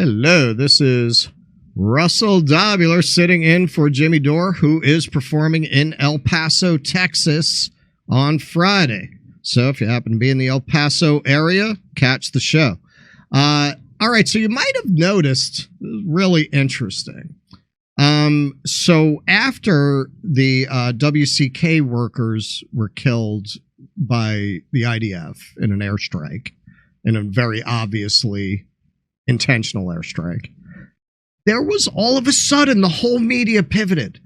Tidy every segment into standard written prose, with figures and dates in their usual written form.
Hello, this is Russell Dobular sitting in for Jimmy Dore, who is performing in El Paso, Texas on Friday. So if you happen to be in the El Paso area, catch the show. All right, so you might have noticed, really interesting. So after the WCK workers were killed by the IDF in an airstrike, in a very obviously intentional airstrike, there was all of a sudden the whole media pivoted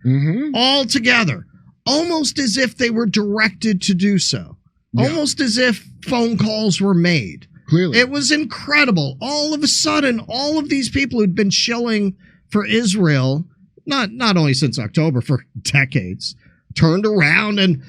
all together, almost as if they were directed to do so, almost as if phone calls were made. Clearly. It was incredible. All of a sudden, all of these people who'd been shilling for Israel, not only since October, for decades, turned around, and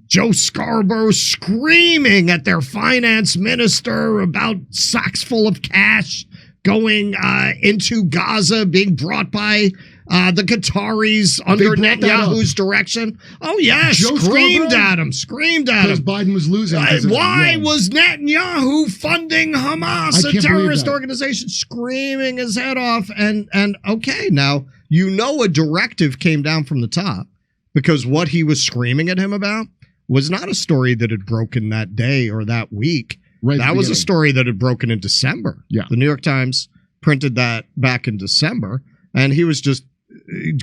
Joe Scarborough screaming at their finance minister about sacks full of cash going into Gaza, being brought by the Qataris under Netanyahu's direction. Oh, yeah, Joe screamed Scarborough? at him, screamed at Because him. Biden was losing. Why was Netanyahu funding Hamas, a terrorist organization, screaming his head off? And okay, now, you know a directive came down from the top, because what he was screaming at him about was not a story that had broken that day or that week. That was a story that had broken in December. Yeah. The New York Times printed that back in December, and he was just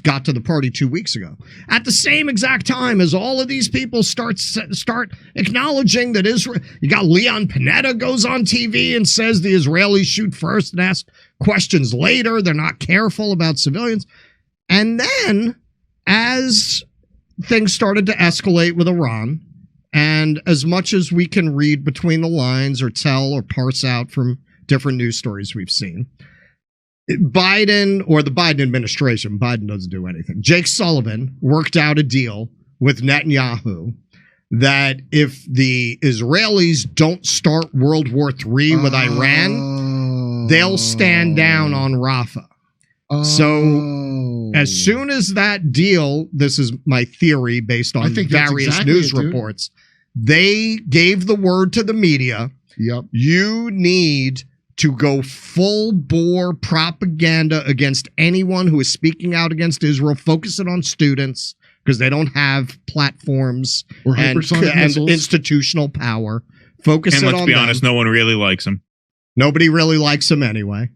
got to the party 2 weeks ago. At the same exact time as all of these people start acknowledging that Israel, you got Leon Panetta goes on TV and says the Israelis shoot first and ask questions later. They're not careful about civilians. And then, as things started to escalate with Iran, and as much as we can read between the lines or tell or parse out from different news stories we've seen, Biden, or the Biden administration, Biden doesn't do anything, Jake Sullivan worked out a deal with Netanyahu that if the Israelis don't start World War III with Iran, they'll stand down on Rafah. So as soon as that deal, this is my theory based on various news reports, they gave the word to the media, you need to go full bore propaganda against anyone who is speaking out against Israel, focus it on students because they don't have platforms and institutional power. Focus it on them. And let's be honest, no one really likes them. Nobody really likes them anyway.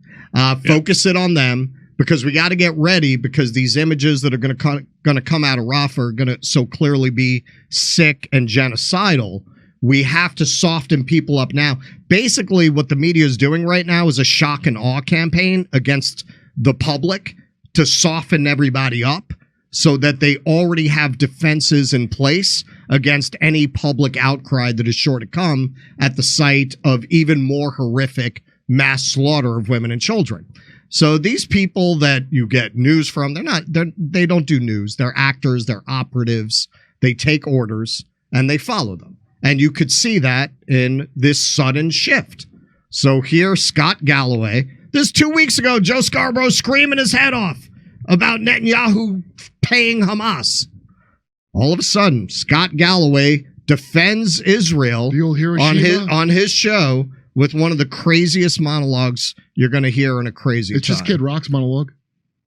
Focus it on them, because we got to get ready, because these images that are going to come out of Rafah are going to so clearly be sick and genocidal. We have to soften people up now. Basically, what the media is doing right now is a shock and awe campaign against the public to soften everybody up so that they already have defenses in place against any public outcry that is sure to come at the sight of even more horrific mass slaughter of women and children. So these people that you get news from, they don't do news. They're actors, they're operatives, they take orders and they follow them. And you could see that in this sudden shift. So here, Scott Galloway, this 2 weeks ago, Joe Scarborough screaming his head off about Netanyahu paying Hamas. All of a sudden, Scott Galloway defends Israel on his show with one of the craziest monologues you're going to hear in a crazy time. It's just Kid Rock's monologue.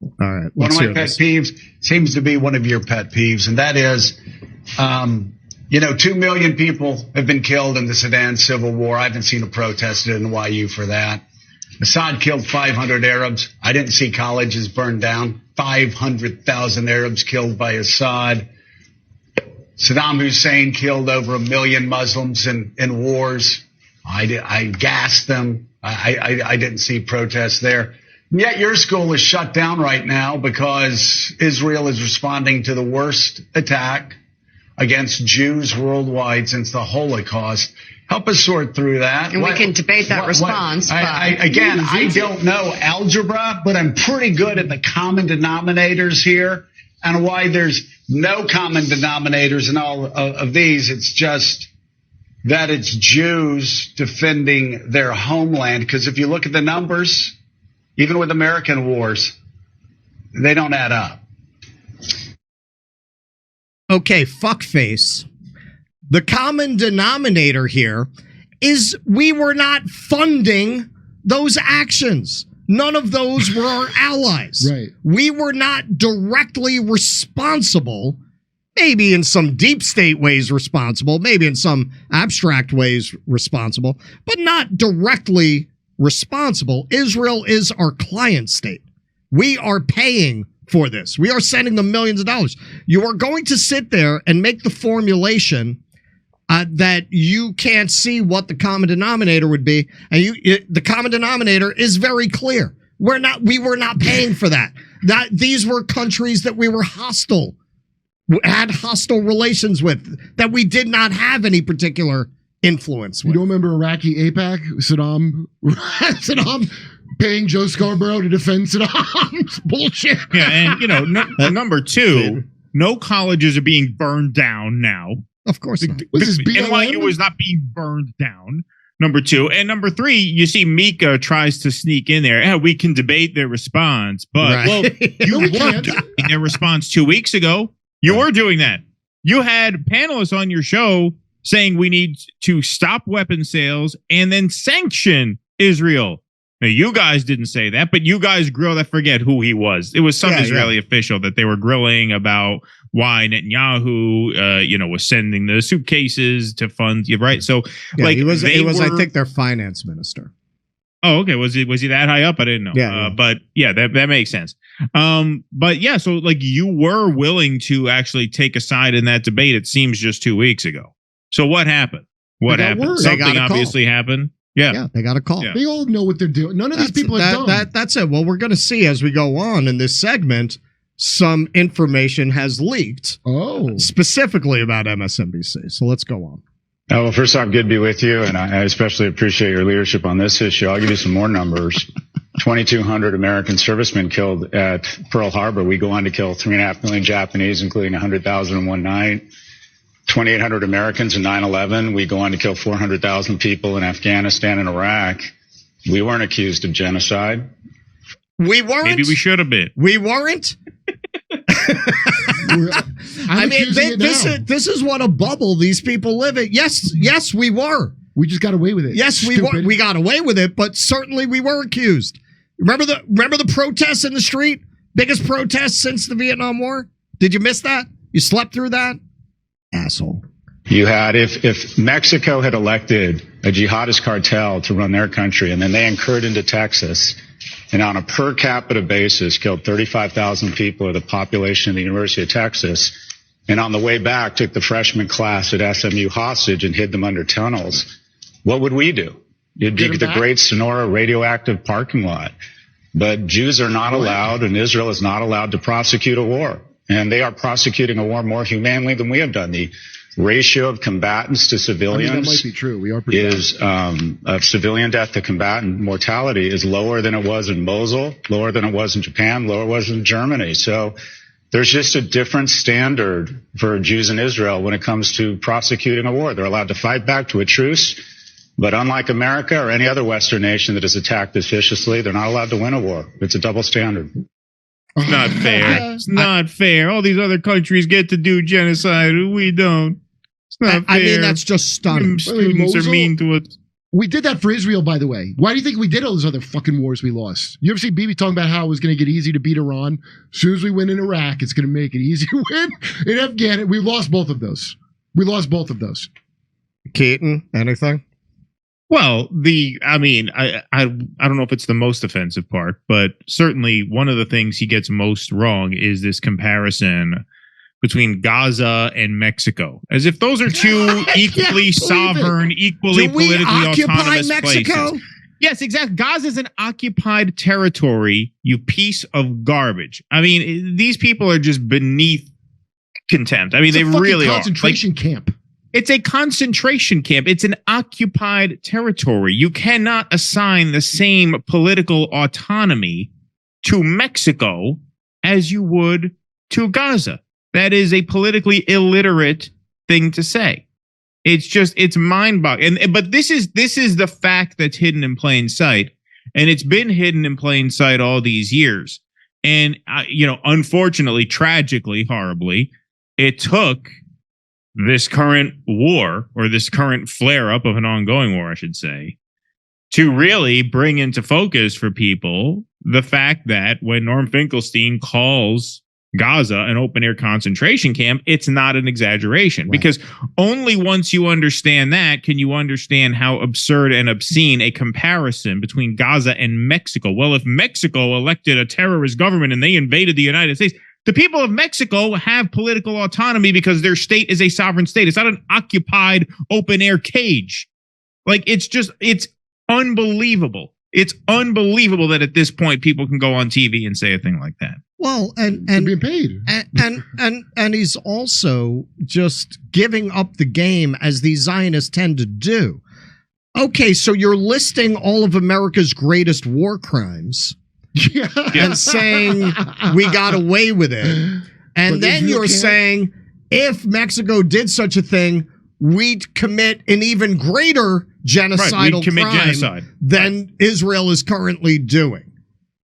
All right. One of my pet peeves seems to be one of your pet peeves, and that is, 2 million people have been killed in the Sudan civil war. I haven't seen a protest in NYU for that. Assad killed 500 Arabs. I didn't see colleges burned down. 500,000 Arabs killed by Assad. Saddam Hussein killed over 1 million Muslims in wars. I gassed them. I didn't see protests there. And yet your school is shut down right now because Israel is responding to the worst attack against Jews worldwide since the Holocaust. Help us sort through that. And we can debate that response. I don't know algebra, but I'm pretty good at the common denominators here, and why there's no common denominators in all of these. It's just that it's Jews defending their homeland. Because if you look at the numbers, even with American wars, they don't add up. Okay, fuckface. The common denominator here is we were not funding those actions. None of those were our allies. Right. We were not directly responsible, maybe in some deep state ways responsible, maybe in some abstract ways responsible, but not directly responsible. Israel is our client state. We are paying for this. We are sending them millions of dollars. You are going to sit there and make the formulation that you can't see what the common denominator would be, and the common denominator is very clear. We were not paying for that. These were countries that we were had hostile relations with, that we did not have any particular influence with. You don't remember Iraqi AIPAC? Saddam paying Joe Scarborough to defend Saddam's bullshit. Yeah, and number two, no colleges are being burned down now. Of course not. NYU is not being burned down. Number two. And number three, you see Mika tries to sneak in there. Yeah, we can debate their response, but Right. well, you were doing their response 2 weeks ago. You were doing that. You had panelists on your show saying we need to stop weapon sales and then sanction Israel. Now, you guys didn't say that, but you guys grilled. I forget who he was. It was some Israeli official that they were grilling about why Netanyahu, was sending the suitcases to fund you, right? So, Yeah, like, he was I think, their finance minister. Oh, okay. Was he that high up? I didn't know. Yeah. But yeah, that makes sense. But yeah, so like you were willing to actually take a side in that debate. It seems just 2 weeks ago. So what happened? What happened? Something obviously happened. Yeah, they got a call. Yeah. They all know what they're doing. None of these people are dumb. That's it. Well, we're going to see as we go on in this segment, some information has leaked specifically about MSNBC. So let's go on. Well, first off, good to be with you, and I especially appreciate your leadership on this issue. I'll give you some more numbers. 2,200 American servicemen killed at Pearl Harbor. We go on to kill 3.5 million Japanese, including 100,000 in one night. 2,800 Americans in 9/11. We go on to kill 400,000 people in Afghanistan and Iraq. We weren't accused of genocide. We weren't. Maybe we should have been. We weren't. I mean, this is what a bubble these people live in. Yes, we were. We just got away with it. Yes, we were. We got away with it, but certainly we were accused. Remember the protests in the street? Biggest protests since the Vietnam War? Did you miss that? You slept through that? Asshole. You had, if Mexico had elected a jihadist cartel to run their country, and then they incurred into Texas, and on a per capita basis killed 35,000 people, or the population of the University of Texas, and on the way back took the freshman class at SMU hostage and hid them under tunnels, what would we do? It'd be the Great Sonora radioactive parking lot. But Jews are not allowed, and Israel is not allowed to prosecute a war. And they are prosecuting a war more humanely than we have done. The ratio of combatants to civilians that might be true. We are pretty of civilian death to combatant mortality is lower than it was in Mosul, lower than it was in Japan, lower than it was in Germany. So there's just a different standard for Jews in Israel when it comes to prosecuting a war. They're allowed to fight back to a truce, but unlike America or any other Western nation that has attacked this viciously, they're not allowed to win a war. It's a double standard. It's not fair. It's not fair. All these other countries get to do genocide. We don't. It's not fair. I mean, that's just stunning. Students are mean to us. We did that for Israel, by the way. Why do you think we did all those other fucking wars we lost? You ever see Bibi talking about how it was going to get easy to beat Iran? As soon as we win in Iraq, it's going to make it easy to win in Afghanistan. We lost both of those. Keaton, anything? Well, I don't know if it's the most offensive part, but certainly one of the things he gets most wrong is this comparison between Gaza and Mexico, as if those are two equally sovereign, equally politically autonomous places. Yes, exactly. Gaza is an occupied territory, you piece of garbage. I mean, these people are just beneath contempt. I mean, they really are. Concentration camp. It's a concentration camp. It's an occupied territory. You cannot assign the same political autonomy to Mexico as you would to Gaza. That is a politically illiterate thing to say. It's mind-boggling. But this is the fact that's hidden in plain sight, and it's been hidden in plain sight all these years. And unfortunately, tragically, horribly, it took this current war, or this current flare-up of an ongoing war, I should say, to really bring into focus for people the fact that when Norm Finkelstein calls Gaza an open-air concentration camp, it's not an exaggeration. Right. Because only once you understand that can you understand how absurd and obscene a comparison between Gaza and Mexico. Well, if Mexico elected a terrorist government and they invaded the United States, the people of Mexico have political autonomy because their state is a sovereign state. It's not an occupied open-air cage. Like, it's unbelievable. It's unbelievable that at this point people can go on TV and say a thing like that. Well, and being paid, and he's also just giving up the game, as these Zionists tend to do. Okay, so you're listing all of America's greatest war crimes, and saying we got away with it, and then you're saying if Mexico did such a thing, we'd commit an even greater genocidal crime than Israel is currently doing.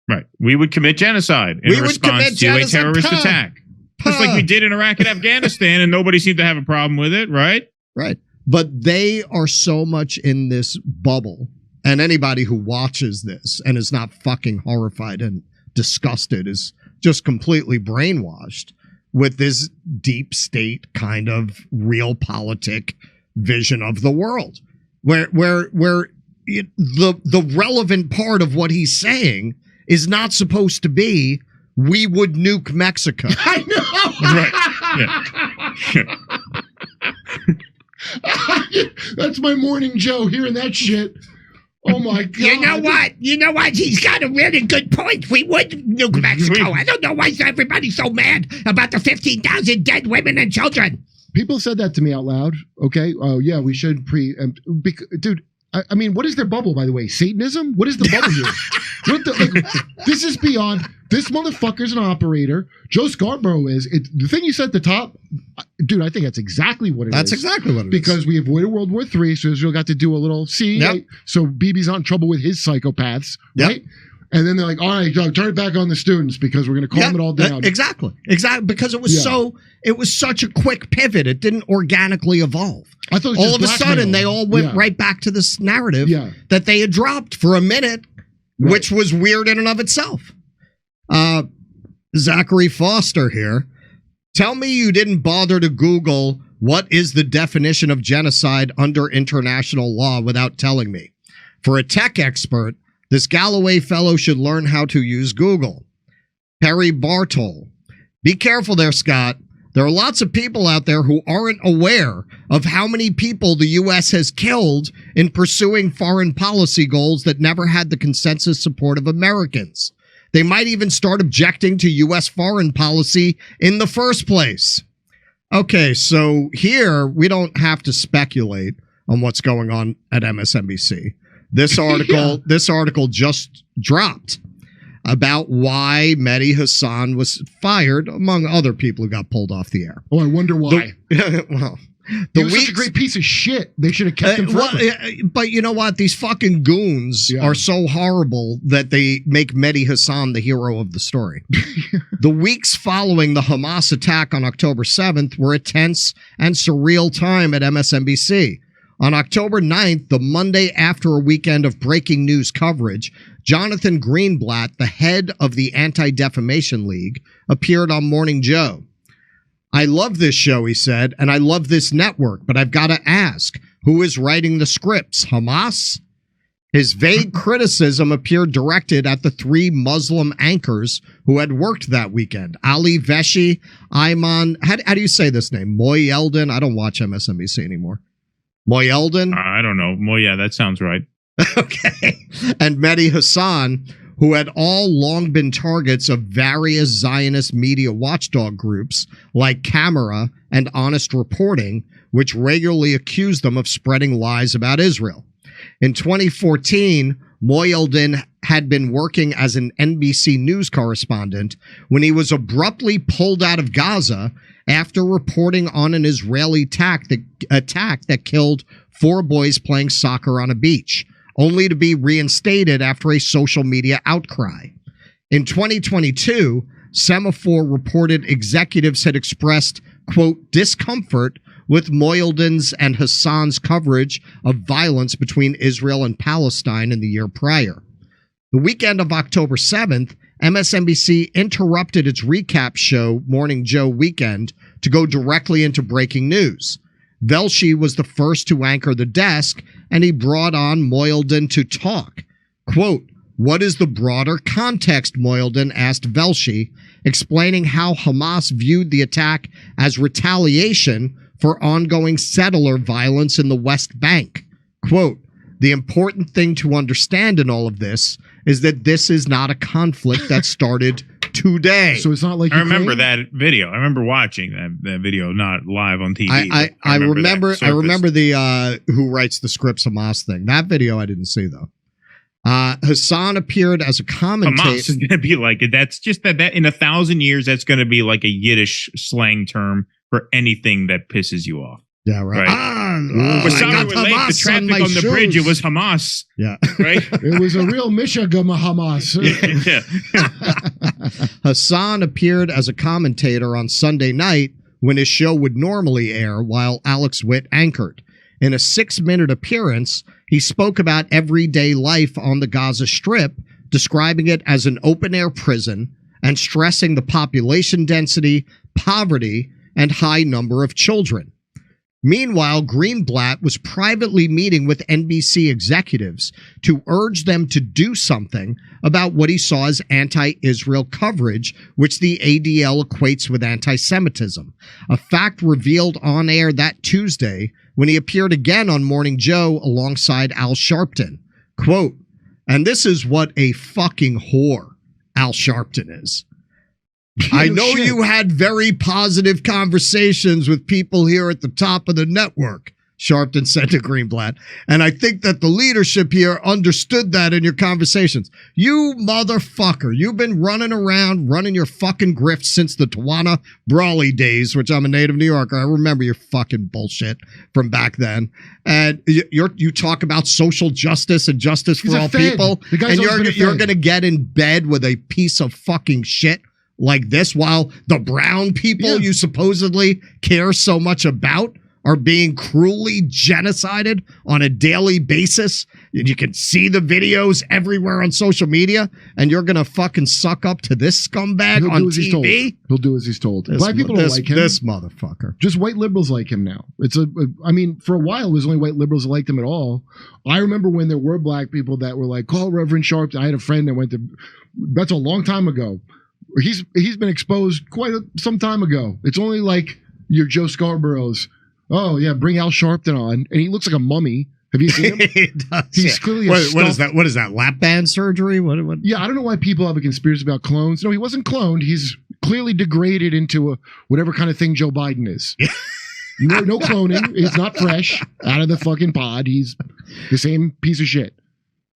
Right. We would commit genocide in response to a terrorist attack. Just like we did in Iraq and Afghanistan, and nobody seemed to have a problem with it, right? Right. But they are so much in this bubble, and anybody who watches this and is not fucking horrified and disgusted is just completely brainwashed with this deep state kind of realpolitik vision of the world, where the relevant part of what he's saying is not supposed to be, we would nuke Mexico. I know. Right. That's my morning Joe, hearing that shit. Oh my God. You know what? He's got a really good point. We would nuke Mexico. I don't know why everybody's so mad about the 15,000 dead women and children. People said that to me out loud. Okay. Oh yeah, we should dude. I mean, what is their bubble, by the way? Satanism? What is the bubble here? This is beyond. This motherfucker's an operator. Joe Scarborough is. The thing you said at the top, dude, I think that's exactly what it is. That's exactly what it is. Because we avoided World War III, so Israel got to do a little right? So Bibi's not in trouble with his psychopaths, right? And then they're like, all right, Joe, turn it back on the students because we're going to calm it all down. Exactly. Because it was it was such a quick pivot. It didn't organically evolve. I thought it was all of a sudden they all went right back to this narrative that they had dropped for a minute, which was weird in and of itself. Zachary Foster here. Tell me you didn't bother to Google what is the definition of genocide under international law without telling me. For a tech expert, this Galloway fellow should learn how to use Google. Perry Bartol. Be careful there, Scott. There are lots of people out there who aren't aware of how many people the U.S. has killed in pursuing foreign policy goals that never had the consensus support of Americans. They might even start objecting to U.S. foreign policy in the first place. Okay, so here we don't have to speculate on what's going on at MSNBC. This article just dropped about why Mehdi Hasan was fired, among other people who got pulled off the air. Oh, I wonder why. He was such a great piece of shit. They should have kept him forever. But you know what? These fucking goons are so horrible that they make Mehdi Hasan the hero of the story. The weeks following the Hamas attack on October 7th were a tense and surreal time at MSNBC. On October 9th, the Monday after a weekend of breaking news coverage, Jonathan Greenblatt, the head of the Anti-Defamation League, appeared on Morning Joe. I love this show, he said, and I love this network, but I've got to ask, who is writing the scripts? Hamas? His vague criticism appeared directed at the three Muslim anchors who had worked that weekend. Ali Veshi, Ayman, how do you say this name? Moyeldin? I don't watch MSNBC anymore. Moyeldin? I don't know. Yeah, that sounds right. Okay. And Mehdi Hasan, who had all long been targets of various Zionist media watchdog groups like Camera and Honest Reporting, which regularly accused them of spreading lies about Israel. In 2014, Moyeldin had been working as an NBC News correspondent when he was abruptly pulled out of Gaza after reporting on an Israeli attack that killed 4 boys playing soccer on a beach, only to be reinstated after a social media outcry. In 2022, Semaphore reported executives had expressed, quote, discomfort with Moyldin's and Hassan's coverage of violence between Israel and Palestine in the year prior. The weekend of October 7th, MSNBC interrupted its recap show, Morning Joe Weekend, to go directly into breaking news. Velshi was the first to anchor the desk, and he brought on Moyldin to talk. Quote, "What is the broader context?" Moyldin asked Velshi, explaining how Hamas viewed the attack as retaliation for ongoing settler violence in the West Bank. Quote, "The important thing to understand in all of this is that this is not a conflict that started today." So it's not like I remember Ukraine? that video. I remember watching that video, not live on TV. I remember that surface. the who writes the scripts Hamas thing. That video I didn't see though. Hassan appeared as a commentator. Hamas is going to be like, that's just that in 1,000 years, that's going to be like a Yiddish slang term for anything that pisses you off. Yeah, right. Right. Osama would lay the traffic on the bridge. It was Hamas. Yeah. Right? It was a real Mishagama Hamas. Yeah. Hassan appeared as a commentator on Sunday night when his show would normally air while Alex Witt anchored. In a 6-minute appearance, he spoke about everyday life on the Gaza Strip, describing it as an open-air prison and stressing the population density, poverty, and high number of children. Meanwhile, Greenblatt was privately meeting with NBC executives to urge them to do something about what he saw as anti-Israel coverage, which the ADL equates with anti-Semitism, a fact revealed on air that Tuesday when he appeared again on Morning Joe alongside Al Sharpton. Quote, "And this is what a fucking whore Al Sharpton is. I know you had very positive conversations with people here at the top of the network," Sharpton said to Greenblatt, "and I think that the leadership here understood that in your conversations. You motherfucker, you've been running around, running your fucking grift since the Tawana Brawley days," which I'm a native New Yorker. I remember your fucking bullshit from back then. And you talk about social justice and justice for all people, and you're going to get in bed with a piece of fucking shit like this while the brown people you supposedly care so much about are being cruelly genocided on a daily basis. And you can see the videos everywhere on social media, and you're going to fucking suck up to this scumbag on TV? He'll do as he's told. Black people don't like him. This motherfucker. Just white liberals like him now. I mean, for a while, it was only white liberals that liked him at all. I remember when there were black people that were like, call Reverend Sharp. I had a friend that went to, that's a long time ago. He's been exposed some time ago. It's only like your Joe Scarborough's. Oh yeah, bring Al Sharpton on, and he looks like a mummy. Have you seen him? He does. He's clearly what is that? What is that? Lap band surgery? What? Yeah, I don't know why people have a conspiracy about clones. No, he wasn't cloned. He's clearly degraded into whatever kind of thing Joe Biden is. No cloning. It's not fresh out of the fucking pod. He's the same piece of shit.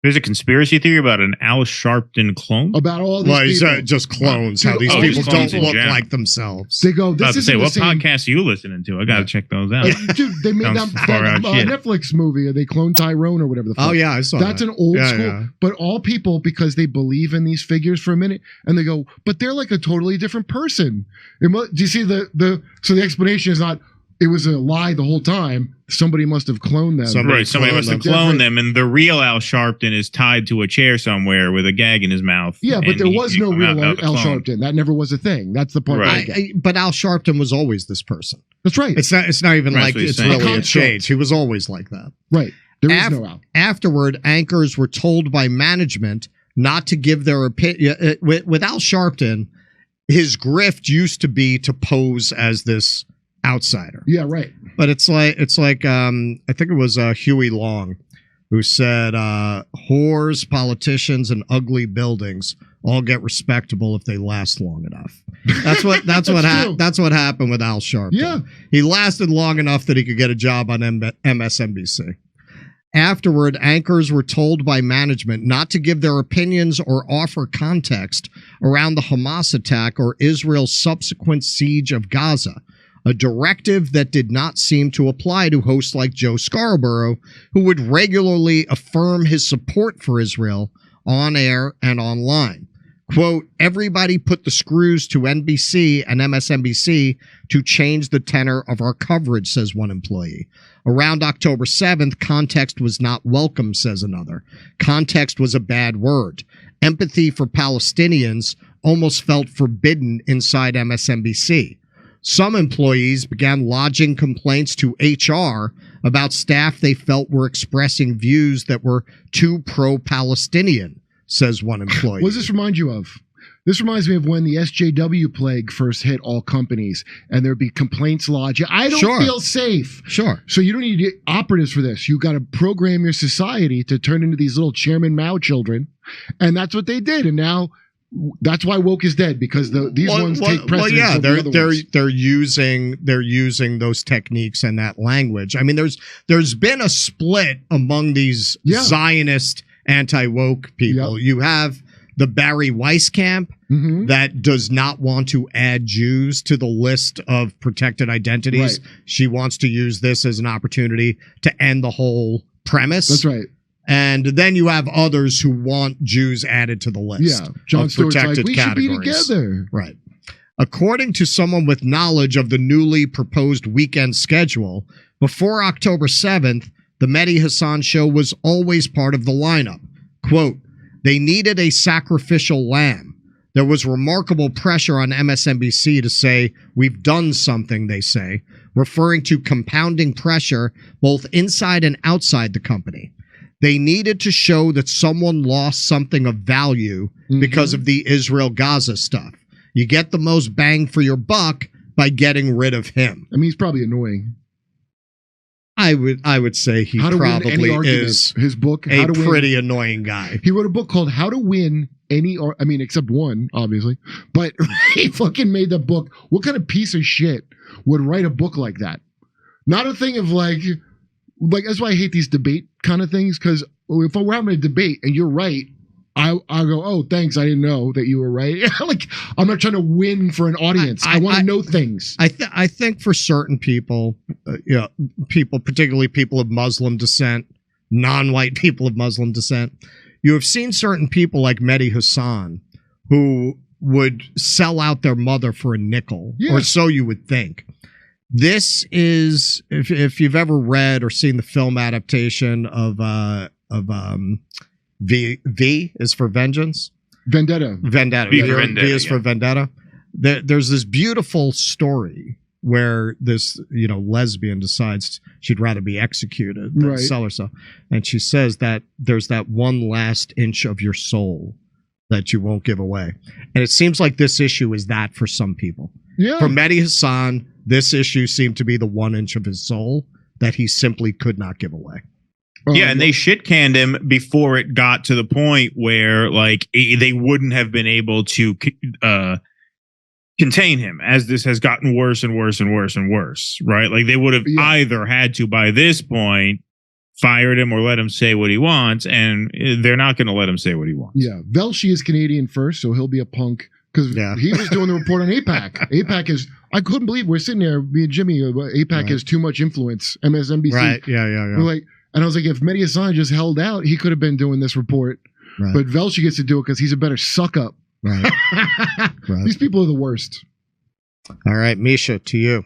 There's a conspiracy theory about an Al Sharpton clone? About all these people. Just clones. How these people don't look like themselves. They go, this is what podcast are you listening to? I got to check those out. Dude, they made that Netflix movie. They cloned Tyrone or whatever the fuck. Oh, yeah, I saw That's an old school. Yeah. But all people, because they believe in these figures for a minute, and they go, but they're like a totally different person. Do you see so the explanation is not, it was a lie the whole time. Somebody must have cloned them. Somebody must have cloned them, and the real Al Sharpton is tied to a chair somewhere with a gag in his mouth. Yeah, but there was no real Al Sharpton. That never was a thing. That's the part. Right. But Al Sharpton was always this person. That's right. It's not even like it's really a change. He was always like that. Right. There is no Al. Afterward, anchors were told by management not to give their opinion. With Al Sharpton, his grift used to be to pose as this outsider. Yeah, right. But it's like I think it was Huey Long who said whores, politicians, and ugly buildings all get respectable if they last long enough. That's what that's what happened with Al Sharpton. Yeah, he lasted long enough that he could get a job on MSNBC. Afterward, anchors were told by management not to give their opinions or offer context around the Hamas attack or Israel's subsequent siege of Gaza, a directive that did not seem to apply to hosts like Joe Scarborough, who would regularly affirm his support for Israel on air and online. Quote, everybody put the screws to NBC and MSNBC to change the tenor of our coverage, says one employee. Around October 7th, context was not welcome, says another. Context was a bad word. Empathy for Palestinians almost felt forbidden inside MSNBC. Some employees began lodging complaints to HR about staff they felt were expressing views that were too pro-Palestinian, says one employee. What does this remind you of? This reminds me of when the SJW plague first hit all companies and there'd be complaints lodged. I don't feel safe. Sure. So you don't need to get operatives for this. You got to program your society to turn into these little Chairman Mao children. And that's what they did. And now that's why woke is dead, because these ones take precedence over the other ones. They're using those techniques and that language. I mean, there's been a split among these Zionist anti-woke people. You have the Barry Weiss camp that does not want to add Jews to the list of protected identities. Right. She wants to use this as an opportunity to end the whole premise. That's right. And then you have others who want Jews added to the list. Yeah, John of Stewart's protected like, we categories. should be together. Right. According to someone with knowledge of the newly proposed weekend schedule, before October 7th, the Mehdi Hassan show was always part of the lineup. Quote, they needed a sacrificial lamb. There was remarkable pressure on MSNBC to say, we've done something, they say, referring to compounding pressure both inside and outside the company. They needed to show that someone lost something of value because of the Israel-Gaza stuff. You get the most bang for your buck by getting rid of him. I mean, he's probably annoying. I would say he probably is his book, a pretty annoying guy. He wrote a book called How to Win Any, except one, obviously. But he fucking made the book. What kind of piece of shit would write a book like that? Not a thing of like that's why I hate these debate kind of things, because if we're having a debate and you're right, I'll go, oh, thanks, I didn't know that you were right. Like, I'm not trying to win for an audience. I want to know things. I think for certain people, people, particularly people of Muslim descent, non-white people of Muslim descent, you have seen certain people like Mehdi Hassan who would sell out their mother for a nickel, or so you would think. This is, if you've ever read or seen the film adaptation of V is for vengeance. Vendetta. V is for vendetta. There's this beautiful story where this, lesbian decides she'd rather be executed than sell herself. And she says that there's that one last inch of your soul that you won't give away. And it seems like this issue is that for some people. Yeah. For Mehdi Hassan, this issue seemed to be the 1 inch of his soul that he simply could not give away. Yeah, and they shit canned him before it got to the point where they wouldn't have been able to contain him, as this has gotten worse and worse and worse and worse, right? Like they would have either had to, by this point, fired him or let him say what he wants, and they're not going to let him say what he wants. Yeah, Velshi is Canadian first, so he'll be a punk, because he was doing the report on AIPAC. AIPAC is, I couldn't believe we're sitting there, me and Jimmy, AIPAC has too much influence, MSNBC. Right, yeah. We're like, and I was like, if Mehdi Hassan just held out, he could have been doing this report. Right. But Velshi gets to do it because he's a better suck up. Right. These people are the worst. All right, Misha, to you.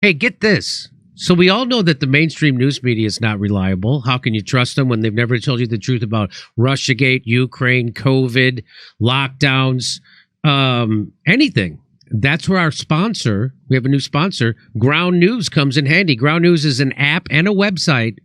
Hey, get this. So we all know that the mainstream news media is not reliable. How can you trust them when they've never told you the truth about Russiagate, Ukraine, COVID, lockdowns, anything? That's where our sponsor, we have a new sponsor, Ground News, comes in handy. Ground News is an app and a website.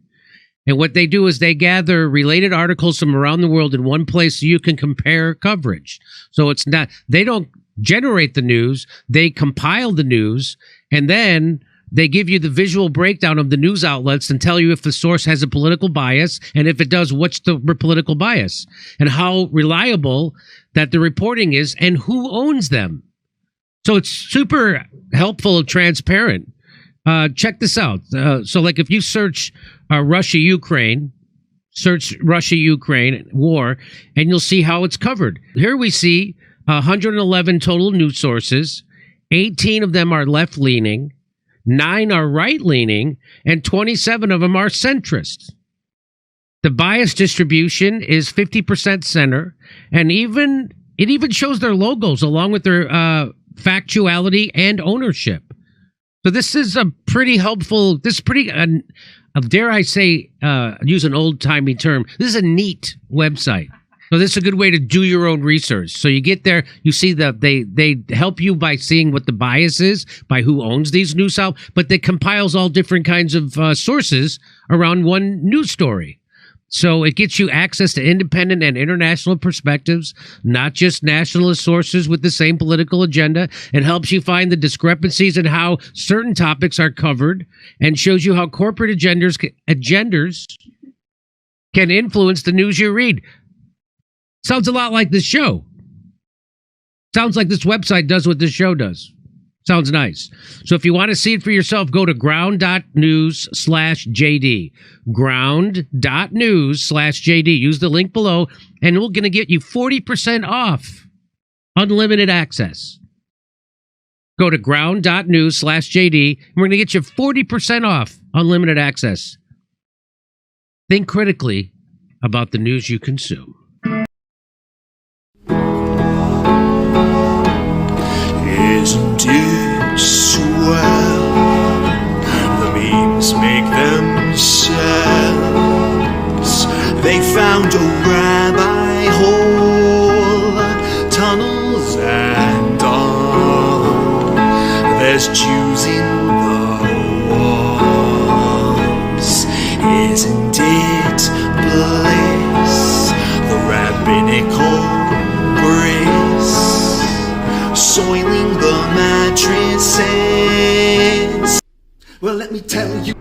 And what they do is they gather related articles from around the world in one place so you can compare coverage. So it's not, they don't generate the news, they compile the news, and then they give you the visual breakdown of the news outlets and tell you if the source has a political bias, and if it does, what's the political bias, and how reliable that the reporting is, and who owns them. So it's super helpful and transparent. Check this out. So like if you search Russia-Ukraine, search Russia-Ukraine war, and you'll see how it's covered. Here we see 111 total news sources. 18 of them are left-leaning. 9 are right-leaning, and 27 of them are centrist. The bias distribution is 50% center, and it even shows their logos along with their factuality and ownership. So this is a pretty helpful, dare I say, use an old-timey term, this is a neat website. So this is a good way to do your own research. So you get there, you see that they help you by seeing what the bias is, by who owns these news outlets, but they compiles all different kinds of sources around one news story. So it gets you access to independent and international perspectives, not just nationalist sources with the same political agenda. It helps you find the discrepancies in how certain topics are covered and shows you how corporate agendas can influence the news you read. Sounds a lot like this show. Sounds like this website does what this show does. Sounds nice. So if you want to see it for yourself, go to ground.news/JD. Ground.news/JD. Use the link below, and we're going to get you 40% off unlimited access. Go to ground.news/JD, and we're going to get you 40% off unlimited access. Think critically about the news you consume. Isn't it swell? The memes make themselves. They found a rabbi hole, tunnels and all. There's Jews in the walls. Isn't it bliss? The rabbinical grace soiling the mattresses. Well, let me tell you.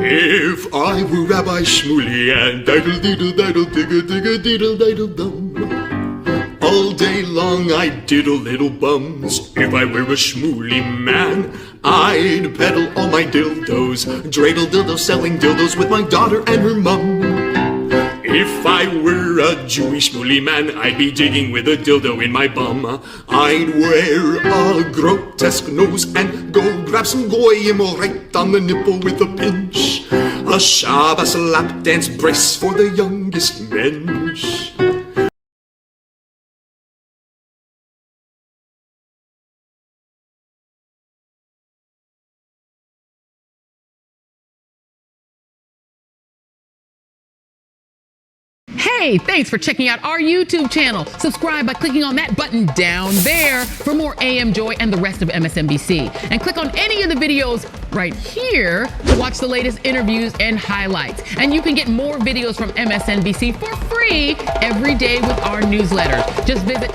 If I were Rabbi Shmuley and diddle diddle diddle digga digga diddle diddle dum, all day long I'd diddle little bums. If I were a Shmuley man, I'd peddle all my dildos, dreidel dildos, selling dildos with my daughter and her mum. If I were a Jewish Shmuley man, I'd be digging with a dildo in my bum. I'd wear a grotesque nose and go grab some goyim right on the nipple with a pinch. A Shabbos lap dance brace for the youngest mensch. Hey, thanks for checking out our YouTube channel. Subscribe by clicking on that button down there for more AM Joy and the rest of MSNBC. And click on any of the videos right here to watch the latest interviews and highlights. And you can get more videos from MSNBC for free every day with our newsletter. Just visit